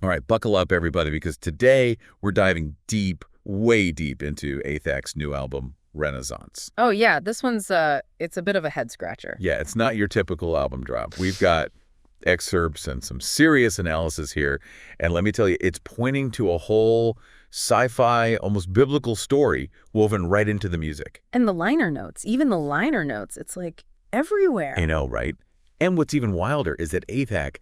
All right, buckle up, everybody, because today we're diving deep, way deep into ATHAK's new album, Renaissance. Oh, yeah. This one's, it's a bit of a head-scratcher. Yeah, it's not your typical album drop. We've got excerpts and some serious analysis here. And let me tell you, it's pointing to a whole sci-fi, almost biblical story woven right into the music. And the liner notes, even the liner notes, it's like everywhere. I know, right? And what's even wilder is that ATHAK,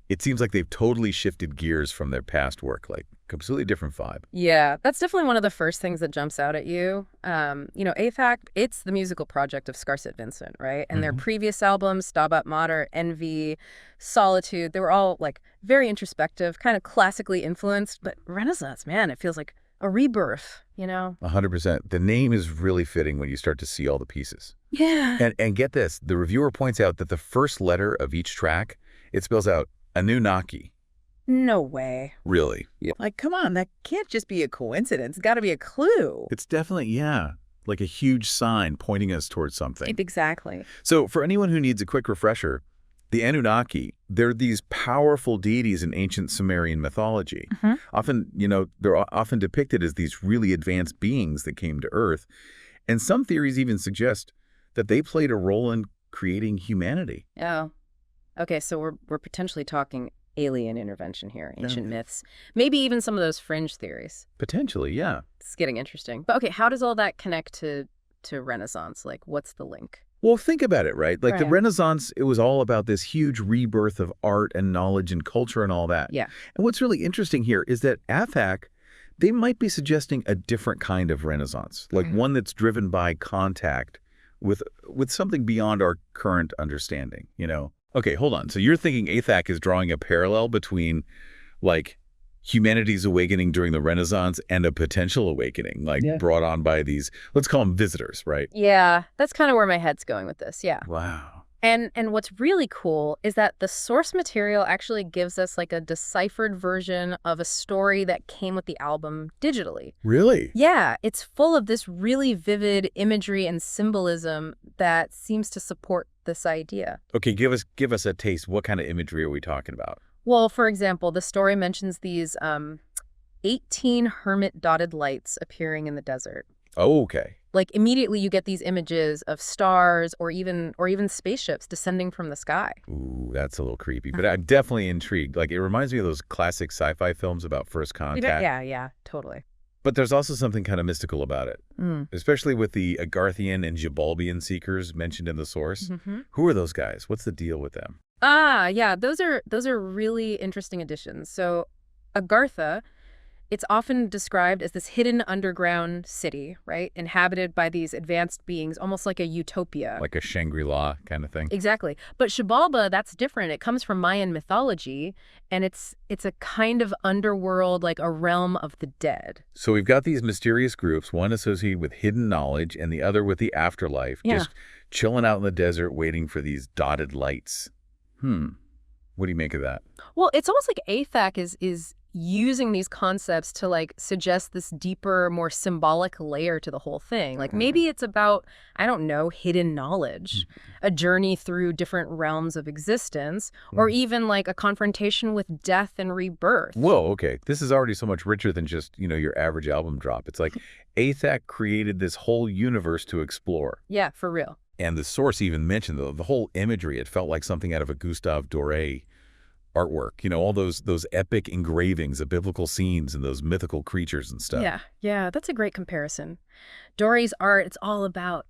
it seems like they've totally shifted gears from their past work, like completely different vibe. Yeah, that's definitely one of the first things that jumps out at you. ATHAK, it's the musical project of Scarset Vincent, right? And their previous albums, Stabat Mater, Envy, Solitude, they were all like very introspective, kind of classically influenced, but Renaissance, man, it feels like a rebirth, 100%. The name is really fitting when you start to see all the pieces. Yeah. And get this, the reviewer points out that the first letter of each track, it spells out Anunnaki. No way. Really? Yeah. Like, come on, that can't just be a coincidence. It's got to be a clue. It's definitely, yeah, like a huge sign pointing us towards something. Exactly. So for anyone who needs a quick refresher, the Anunnaki, they're these powerful deities in ancient Sumerian mythology. Often, they're often depicted as these really advanced beings that came to Earth. And some theories even suggest that they played a role in creating humanity. Oh. Okay, so we're potentially talking alien intervention here, ancient myths, maybe even some of those fringe theories. Potentially, yeah. It's getting interesting. But okay, how does all that connect to Renaissance? Like, what's the link? Well, think about it, right? Like the Right. Renaissance, it was all about this huge rebirth of art and knowledge and culture and all that. Yeah. And what's really interesting here is that ATHAK, they might be suggesting a different kind of Renaissance, like one that's driven by contact with something beyond our current understanding, Okay, hold on. So you're thinking ATHAK is drawing a parallel between, like, humanity's awakening during the Renaissance and a potential awakening, like brought on by these, let's call them visitors, right? Yeah, that's kind of where my head's going with this, yeah. Wow. And what's really cool is that the source material actually gives us like a deciphered version of a story that came with the album digitally. Really? Yeah, it's full of this really vivid imagery and symbolism that seems to support this idea. Okay, give us a taste. What kind of imagery are we talking about? Well, for example, the story mentions these 18 hermit dotted lights appearing in the desert. Oh, okay. Like immediately you get these images of stars or even spaceships descending from the sky. Ooh, that's a little creepy, but I'm definitely intrigued. Like, it reminds me of those classic sci-fi films about first contact. Yeah, totally. But there's also something kind of mystical about it, especially with the Agarthian and Gibalbian seekers mentioned in the source. Who are those guys? What's the deal with them? Yeah, those are really interesting additions. So Agartha, it's often described as this hidden underground city, right? Inhabited by these advanced beings, almost like a utopia. Like a Shangri-La kind of thing? Exactly. But Xibalba, that's different. It comes from Mayan mythology, and it's a kind of underworld, like a realm of the dead. So we've got these mysterious groups, one associated with hidden knowledge and the other with the afterlife, just chilling out in the desert waiting for these dotted lights. What do you make of that? Well, it's almost like ATHAK is using these concepts to like suggest this deeper, more symbolic layer to the whole thing. Like maybe it's about, I don't know, hidden knowledge, a journey through different realms of existence, or even like a confrontation with death and rebirth. Whoa, okay. This is already so much richer than just, your average album drop. It's like ATHAK created this whole universe to explore. Yeah, for real. And the source even mentioned the whole imagery. It felt like something out of a Gustave Doré artwork, all those epic engravings of biblical scenes and those mythical creatures and stuff. Yeah, that's a great comparison. Doré's art, it's all about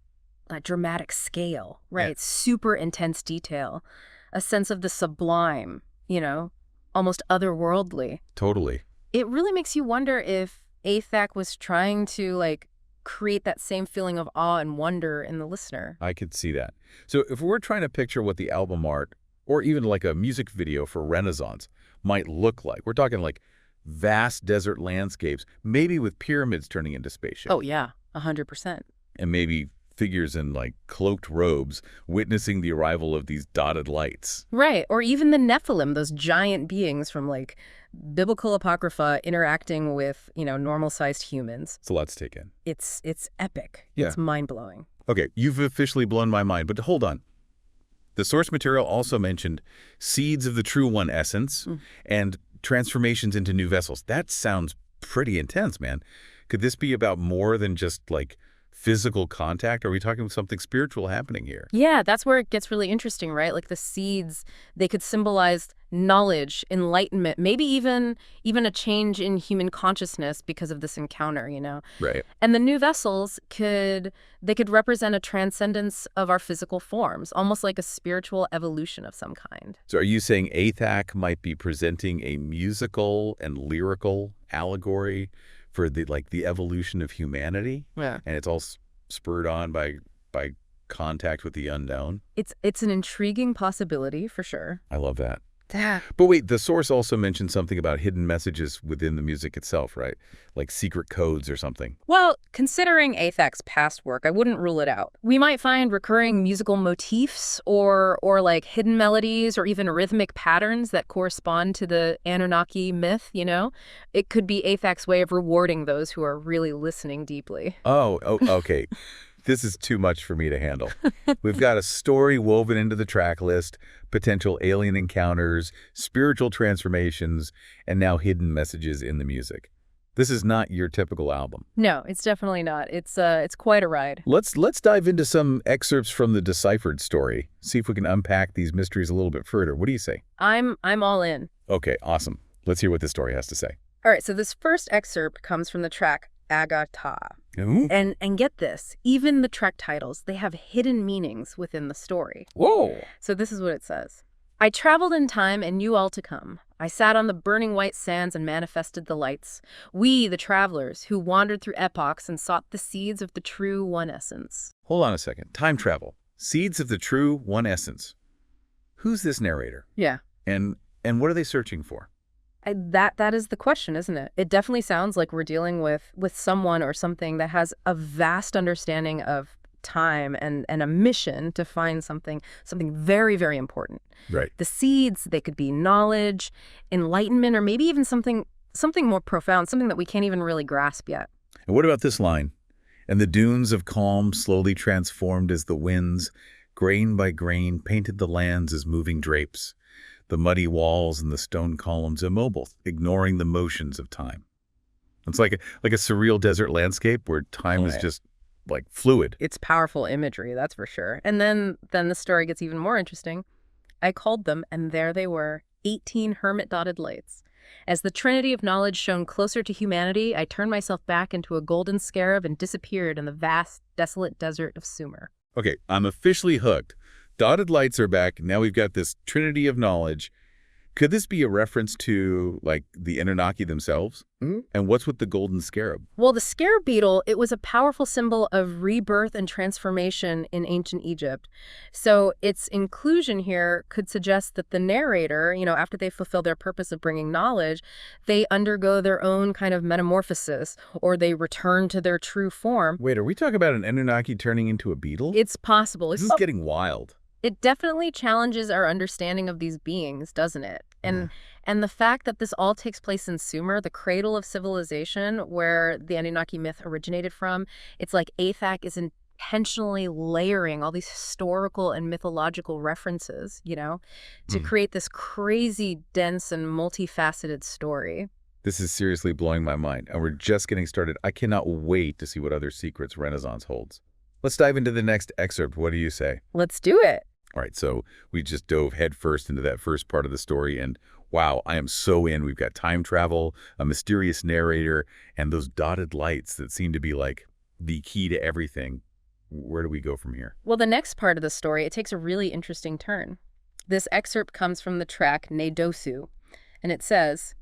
a dramatic scale, right? It's super intense detail, a sense of the sublime, almost otherworldly. Totally. It really makes you wonder if ATHAK was trying to like create that same feeling of awe and wonder in the listener. I could see that. So if we're trying to picture what the album art or even like a music video for Renaissance might look like, we're talking like vast desert landscapes, maybe with pyramids turning into spaceships. Oh, yeah, 100%. And maybe figures in like cloaked robes witnessing the arrival of these dotted lights. Right, or even the Nephilim, those giant beings from like biblical apocrypha interacting with, normal-sized humans. It's a lot to take in. It's epic. Yeah. It's mind-blowing. Okay, you've officially blown my mind, but hold on. The source material also mentioned seeds of the true one essence and transformations into new vessels. That sounds pretty intense, man. Could this be about more than just like physical contact? Are we talking about something spiritual happening here? Yeah, that's where it gets really interesting, right? Like the seeds, they could symbolize knowledge, enlightenment, maybe even a change in human consciousness because of this encounter, you know? Right. And the new vessels could represent a transcendence of our physical forms, almost like a spiritual evolution of some kind. So are you saying ATHAK might be presenting a musical and lyrical allegory for the evolution of humanity? Yeah. And it's all spurred on by contact with the unknown? It's an intriguing possibility for sure. I love that. Yeah. But wait, the source also mentioned something about hidden messages within the music itself, right? Like secret codes or something. Well, considering ATHAK's past work, I wouldn't rule it out. We might find recurring musical motifs or like hidden melodies or even rhythmic patterns that correspond to the Anunnaki myth, you know? It could be ATHAK's way of rewarding those who are really listening deeply. Oh, okay. This is too much for me to handle. We've got a story woven into the track list, potential alien encounters, spiritual transformations, and now hidden messages in the music. This is not your typical album. No, it's definitely not. It's quite a ride. Let's dive into some excerpts from the deciphered story. See if we can unpack these mysteries a little bit further. What do you say? I'm all in. Okay, awesome. Let's hear what this story has to say. All right, so this first excerpt comes from the track ATHAK. Ooh. And get this, even the track titles, they have hidden meanings within the story. Whoa. So this is what it says. I traveled in time and knew all to come. I sat on the burning white sands and manifested the lights. We, the travelers, who wandered through epochs and sought the seeds of the true one essence. Hold on a second. Time travel. Seeds of the true one essence. Who's this narrator? Yeah. And what are they searching for? That is the question, isn't it? It definitely sounds like we're dealing with someone or something that has a vast understanding of time and a mission to find something very, very important. Right. The seeds, they could be knowledge, enlightenment, or maybe even something more profound, something that we can't even really grasp yet. And what about this line? And the dunes of calm slowly transformed as the winds, grain by grain, painted the lands as moving drapes. The muddy walls and the stone columns immobile, ignoring the motions of time. It's like a surreal desert landscape where time is just like fluid. It's powerful imagery, that's for sure. And then the story gets even more interesting. I called them, and there they were, 18 hermit-dotted lights. As the trinity of knowledge shone closer to humanity, I turned myself back into a golden scarab and disappeared in the vast, desolate desert of Sumer. Okay, I'm officially hooked. Dotted lights are back. Now we've got this trinity of knowledge. Could this be a reference to, like, the Anunnaki themselves? Mm-hmm. And what's with the golden scarab? Well, the scarab beetle, it was a powerful symbol of rebirth and transformation in ancient Egypt. So its inclusion here could suggest that the narrator, you know, after they fulfill their purpose of bringing knowledge, they undergo their own kind of metamorphosis, or they return to their true form. Wait, are we talking about an Anunnaki turning into a beetle? It's possible. This is getting wild. It definitely challenges our understanding of these beings, doesn't it? And the fact that this all takes place in Sumer, the cradle of civilization where the Anunnaki myth originated from, it's like ATHAK is intentionally layering all these historical and mythological references, you know, to create this crazy, dense, and multifaceted story. This is seriously blowing my mind, and we're just getting started. I cannot wait to see what other secrets Renaissance holds. Let's dive into the next excerpt. What do you say? Let's do it. All right, so we just dove headfirst into that first part of the story, and wow, I am so in. We've got time travel, a mysterious narrator, and those dotted lights that seem to be like the key to everything. Where do we go from here? Well, the next part of the story, it takes a really interesting turn. This excerpt comes from the track Nedosu, and it says,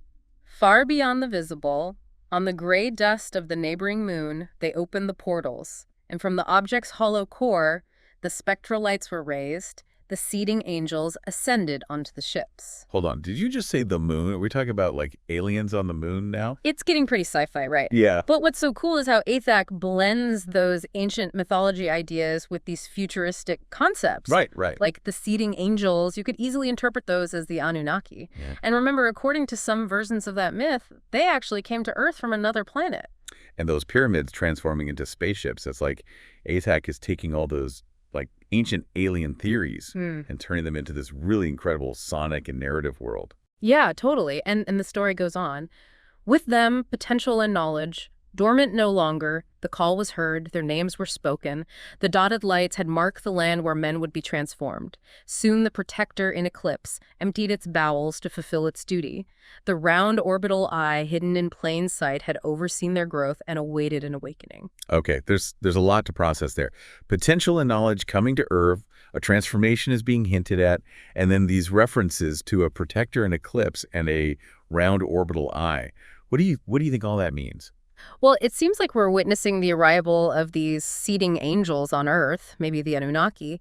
"Far beyond the visible, on the gray dust of the neighboring moon, they opened the portals, and from the object's hollow core, the spectral lights were raised, the seeding angels ascended onto the ships." Hold on. Did you just say the moon? Are we talking about, like, aliens on the moon now? It's getting pretty sci-fi, right? Yeah. But what's so cool is how ATHAK blends those ancient mythology ideas with these futuristic concepts. Right. Like the seeding angels, you could easily interpret those as the Anunnaki. Yeah. And remember, according to some versions of that myth, they actually came to Earth from another planet. And those pyramids transforming into spaceships. It's like ATHAK is taking all those, like, ancient alien theories and turning them into this really incredible sonic and narrative world. Yeah, totally. And the story goes on. With them, potential and knowledge, dormant no longer, the call was heard, their names were spoken, the dotted lights had marked the land where men would be transformed. Soon the protector in eclipse emptied its bowels to fulfill its duty. The round orbital eye hidden in plain sight had overseen their growth and awaited an awakening. Okay, there's a lot to process there. Potential and knowledge coming to Earth, a transformation is being hinted at, and then these references to a protector in eclipse and a round orbital eye. What do you think all that means? Well, it seems like we're witnessing the arrival of these seeding angels on Earth, maybe the Anunnaki,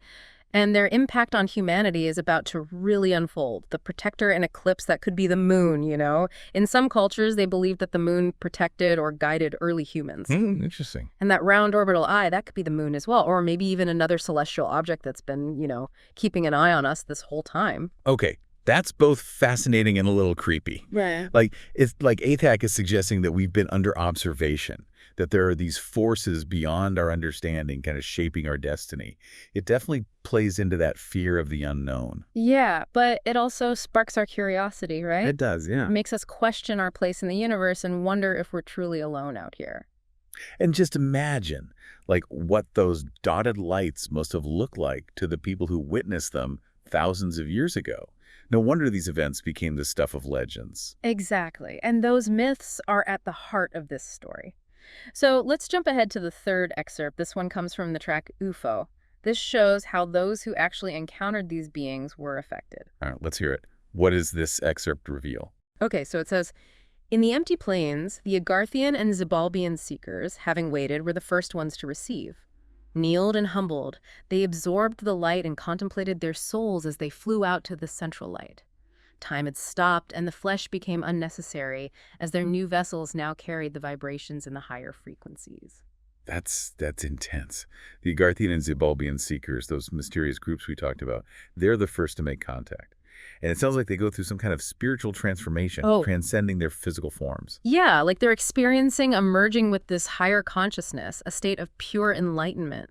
and their impact on humanity is about to really unfold. The protector in eclipse, that could be the moon, you know? In some cultures, they believe that the moon protected or guided early humans. Interesting. And that round orbital eye, that could be the moon as well, or maybe even another celestial object that's been, keeping an eye on us this whole time. Okay, that's both fascinating and a little creepy. Right. It's like ATHAK is suggesting that we've been under observation, that there are these forces beyond our understanding kind of shaping our destiny. It definitely plays into that fear of the unknown. Yeah, but it also sparks our curiosity, right? It does, yeah. It makes us question our place in the universe and wonder if we're truly alone out here. And just imagine, what those dotted lights must have looked like to the people who witnessed them thousands of years ago. No wonder these events became the stuff of legends. Exactly. And those myths are at the heart of this story. So let's jump ahead to the third excerpt. This one comes from the track UFO. This shows how those who actually encountered these beings were affected. All right, let's hear it. What does this excerpt reveal? Okay, so it says, in the empty plains, the Agarthian and Zibalbian seekers, having waited, were the first ones to receive. Kneeled and humbled, they absorbed the light and contemplated their souls as they flew out to the central light. Time had stopped, and the flesh became unnecessary, as their new vessels now carried the vibrations in the higher frequencies. That's intense. The Agarthian and Zibalbian seekers, those mysterious groups we talked about, they're the first to make contact. And it sounds like they go through some kind of spiritual transformation, transcending their physical forms. Yeah, like they're experiencing a merging with this higher consciousness, a state of pure enlightenment.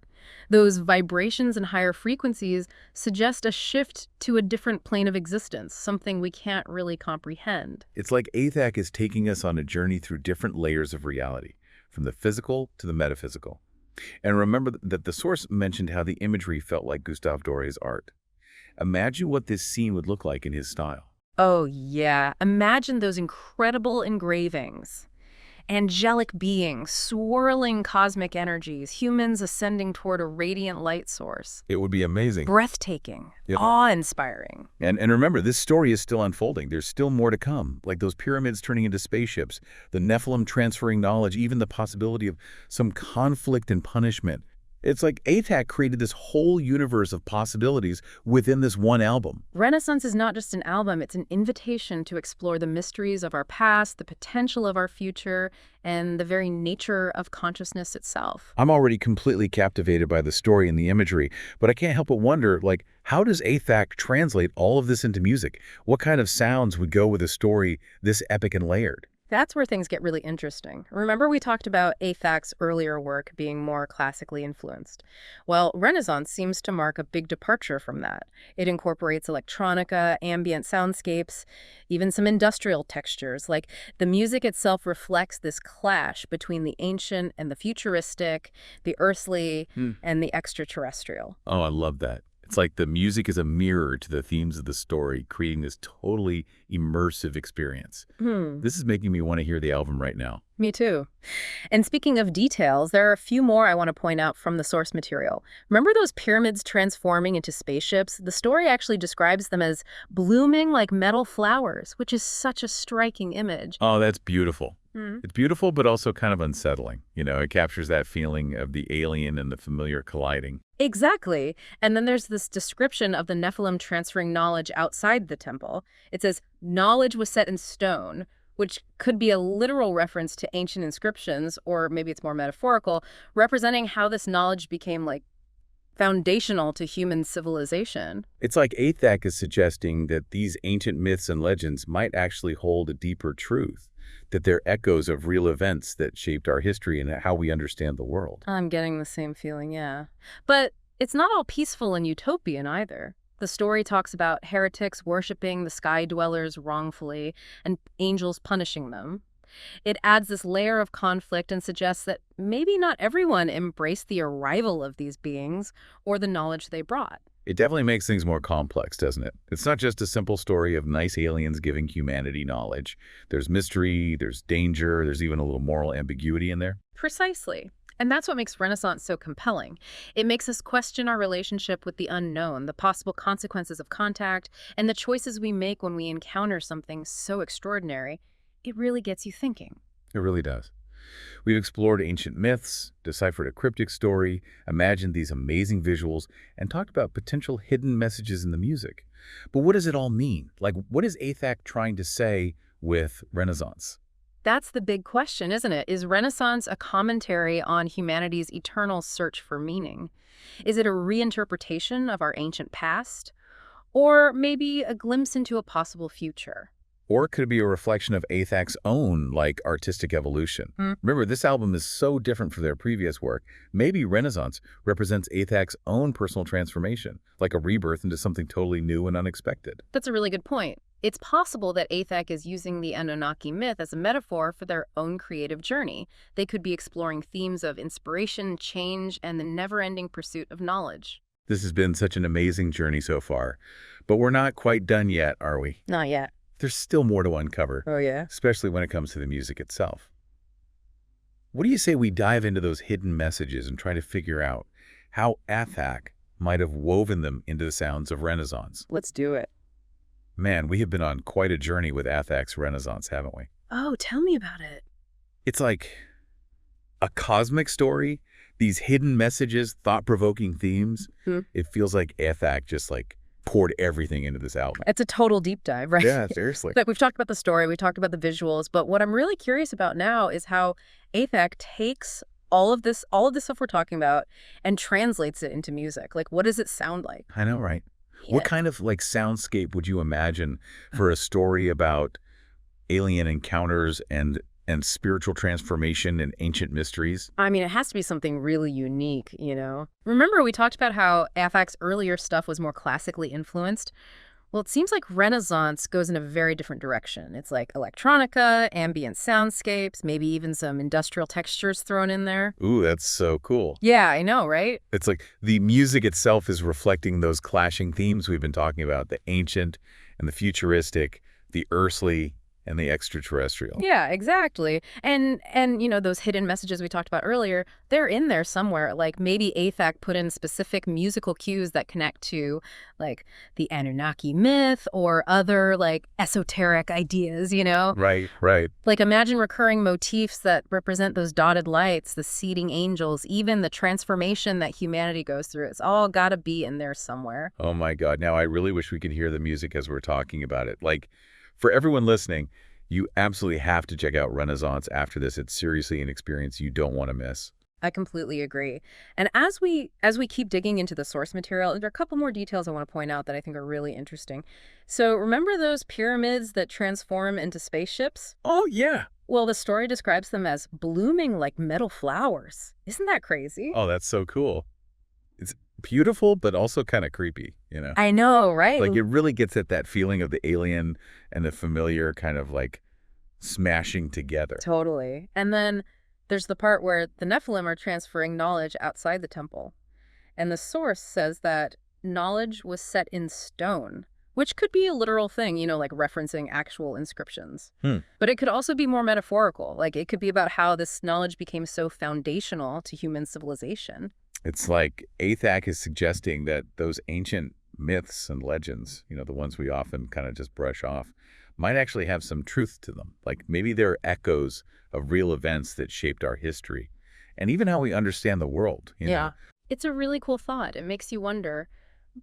Those vibrations and higher frequencies suggest a shift to a different plane of existence, something we can't really comprehend. It's like ATHAK is taking us on a journey through different layers of reality, from the physical to the metaphysical. And remember that the source mentioned how the imagery felt like Gustave Doré's art. Imagine what this scene would look like in his style. Oh, yeah. Imagine those incredible engravings. Angelic beings, swirling cosmic energies, humans ascending toward a radiant light source. It would be amazing. Breathtaking, Yep. awe-inspiring. And remember, this story is still unfolding. There's still more to come, like those pyramids turning into spaceships, the Nephilim transferring knowledge, even the possibility of some conflict and punishment. It's like ATHAK created this whole universe of possibilities within this one album. Renaissance is not just an album, it's an invitation to explore the mysteries of our past, the potential of our future, and the very nature of consciousness itself. I'm already completely captivated by the story and the imagery, but I can't help but wonder, how does ATHAK translate all of this into music? What kind of sounds would go with a story this epic and layered? That's where things get really interesting. Remember we talked about ATHAK's earlier work being more classically influenced? Well, Renaissance seems to mark a big departure from that. It incorporates electronica, ambient soundscapes, even some industrial textures. Like the music itself reflects this clash between the ancient and the futuristic, the earthly and the extraterrestrial. Oh, I love that. It's like the music is a mirror to the themes of the story, creating this totally immersive experience. This is making me want to hear the album right now. Me too. And speaking of details, there are a few more I want to point out from the source material. Remember those pyramids transforming into spaceships? The story actually describes them as blooming like metal flowers, which is such a striking image. Oh, that's beautiful. It's beautiful, but also kind of unsettling. It captures that feeling of the alien and the familiar colliding. Exactly. And then there's this description of the Nephilim transferring knowledge outside the temple. It says, knowledge was set in stone, which could be a literal reference to ancient inscriptions, or maybe it's more metaphorical, representing how this knowledge became foundational to human civilization. It's like ATHAK is suggesting that these ancient myths and legends might actually hold a deeper truth, that they're echoes of real events that shaped our history and how we understand the world. I'm getting the same feeling, yeah. But it's not all peaceful and utopian either. The story talks about heretics worshipping the sky dwellers wrongfully and angels punishing them. It adds this layer of conflict and suggests that maybe not everyone embraced the arrival of these beings or the knowledge they brought. It definitely makes things more complex, doesn't it? It's not just a simple story of nice aliens giving humanity knowledge. There's mystery, there's danger, there's even a little moral ambiguity in there. Precisely. And that's what makes Renaissance so compelling. It makes us question our relationship with the unknown, the possible consequences of contact, and the choices we make when we encounter something so extraordinary. It really gets you thinking. It really does. We've explored ancient myths, deciphered a cryptic story, imagined these amazing visuals, and talked about potential hidden messages in the music. But what does it all mean? Like, what is ATHAK trying to say with Renaissance? That's the big question, isn't it? Is Renaissance a commentary on humanity's eternal search for meaning? Is it a reinterpretation of our ancient past? Or maybe a glimpse into a possible future? Or it could be a reflection of ATHAK's own, artistic evolution. Remember, this album is so different from their previous work. Maybe Renaissance represents ATHAK's own personal transformation, like a rebirth into something totally new and unexpected. That's a really good point. It's possible that ATHAK is using the Anunnaki myth as a metaphor for their own creative journey. They could be exploring themes of inspiration, change, and the never-ending pursuit of knowledge. This has been such an amazing journey so far. But we're not quite done yet, are we? Not yet. There's still more to uncover, Oh, yeah? especially when it comes to the music itself. What do you say we dive into those hidden messages and try to figure out how ATHAK might have woven them into the sounds of Renaissance? Let's do it. Man, we have been on quite a journey with ATHAK's Renaissance, haven't we? Oh, tell me about it. It's like a cosmic story, these hidden messages, thought-provoking themes. It feels like ATHAK just poured everything into this album. It's a total deep dive, right? Yeah, seriously. Like, we've talked about the story, we talked about the visuals, but what I'm really curious about now is how ATHAK takes all of this stuff we're talking about and translates it into music. Like, what does it sound like? I know, right? Yeah. What kind of soundscape would you imagine for a story about alien encounters and spiritual transformation and ancient mysteries? I mean, it has to be something really unique, you know? Remember, we talked about how ATHAK's earlier stuff was more classically influenced? Well, it seems like Renaissance goes in a very different direction. It's like electronica, ambient soundscapes, maybe even some industrial textures thrown in there. Ooh, that's so cool. Yeah, I know, right? It's like the music itself is reflecting those clashing themes we've been talking about, the ancient and the futuristic, the earthly and the extraterrestrial. Yeah, exactly. And you know, those hidden messages we talked about earlier, they're in there somewhere. Like, maybe ATHAK put in specific musical cues that connect to, like, the Anunnaki myth or other, esoteric ideas, you know? Right. Like, imagine recurring motifs that represent those dotted lights, the seeding angels, even the transformation that humanity goes through. It's all got to be in there somewhere. Oh my God. Now I really wish we could hear the music as we're talking about it. For everyone listening, you absolutely have to check out Renaissance after this. It's seriously an experience you don't want to miss. I completely agree. And as we keep digging into the source material, there are a couple more details I want to point out that I think are really interesting. So remember those pyramids that transform into spaceships? Oh, yeah. Well, the story describes them as blooming like metal flowers. Isn't that crazy? Oh, that's so cool. It's beautiful, but also kind of creepy, you know? I know, right? It really gets at that feeling of the alien and the familiar kind of smashing together. Totally. And then there's the part where the Nephilim are transferring knowledge outside the temple. And the source says that knowledge was set in stone, which could be a literal thing, you know, like referencing actual inscriptions. But it could also be more metaphorical. Like, it could be about how this knowledge became so foundational to human civilization. It's like ATHAK is suggesting that those ancient myths and legends, you know, the ones we often kind of just brush off, might actually have some truth to them. Like, maybe they're echoes of real events that shaped our history and even how we understand the world. You know? It's a really cool thought. It makes you wonder.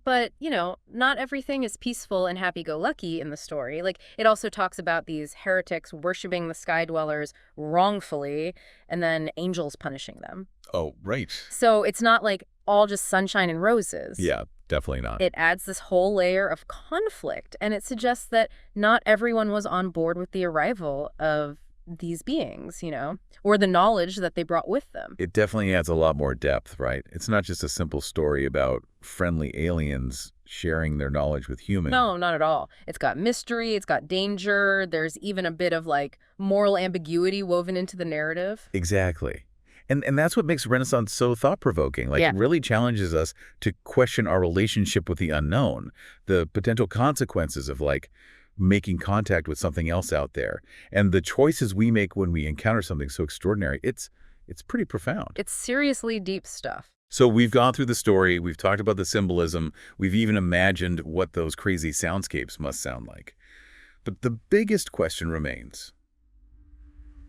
But, you know, not everything is peaceful and happy-go-lucky in the story. Like, it also talks about these heretics worshiping the sky dwellers wrongfully and then angels punishing them. Oh, right. So it's not like all just sunshine and roses. Yeah, definitely not. It adds this whole layer of conflict, and it suggests that not everyone was on board with the arrival of these beings, or the knowledge that they brought with them. It definitely adds a lot more depth, right? It's not just a simple story about friendly aliens sharing their knowledge with humans. No, not at all. It's got mystery, it's got danger, there's even a bit of moral ambiguity woven into the narrative. Exactly. And that's what makes Renaissance so thought-provoking. It really challenges us to question our relationship with the unknown, the potential consequences of making contact with something else out there, and the choices we make when we encounter something so extraordinary. It's pretty profound. It's seriously deep stuff. So we've gone through the story, we've talked about the symbolism, we've even imagined what those crazy soundscapes must sound like. But the biggest question remains.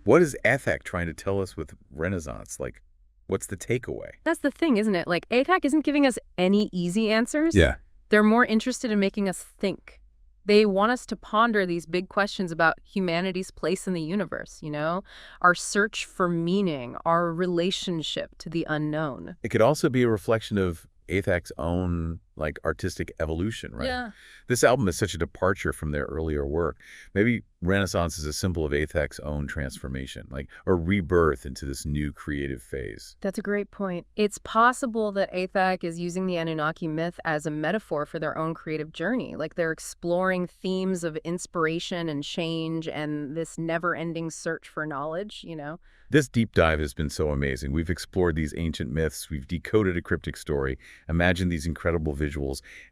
What is ATHAK trying to tell us with Renaissance? What's the takeaway? That's the thing, isn't it? ATHAK isn't giving us any easy answers. Yeah. They're more interested in making us think. They want us to ponder these big questions about humanity's place in the universe, our search for meaning, our relationship to the unknown. It could also be a reflection of ATHAK's own artistic evolution, right? Yeah. This album is such a departure from their earlier work. Maybe Renaissance is a symbol of ATHAK's own transformation, or rebirth into this new creative phase. That's a great point. It's possible that ATHAK is using the Anunnaki myth as a metaphor for their own creative journey. They're exploring themes of inspiration and change and this never-ending search for knowledge, This deep dive has been so amazing. We've explored these ancient myths, we've decoded a cryptic story, imagined these incredible visuals,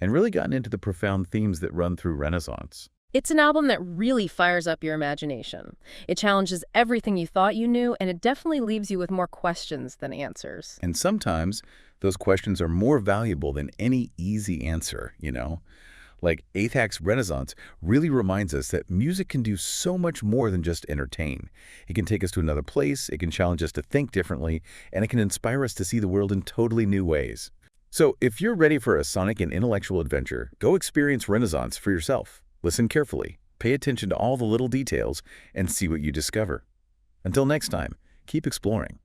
and really gotten into the profound themes that run through Renaissance. It's an album that really fires up your imagination. It challenges everything you thought you knew, and it definitely leaves you with more questions than answers. And sometimes those questions are more valuable than any easy answer, ATHAK's Renaissance really reminds us that music can do so much more than just entertain. It can take us to another place, it can challenge us to think differently, and it can inspire us to see the world in totally new ways. So if you're ready for a sonic and intellectual adventure, go experience Renaissance for yourself. Listen carefully, pay attention to all the little details, and see what you discover. Until next time, keep exploring.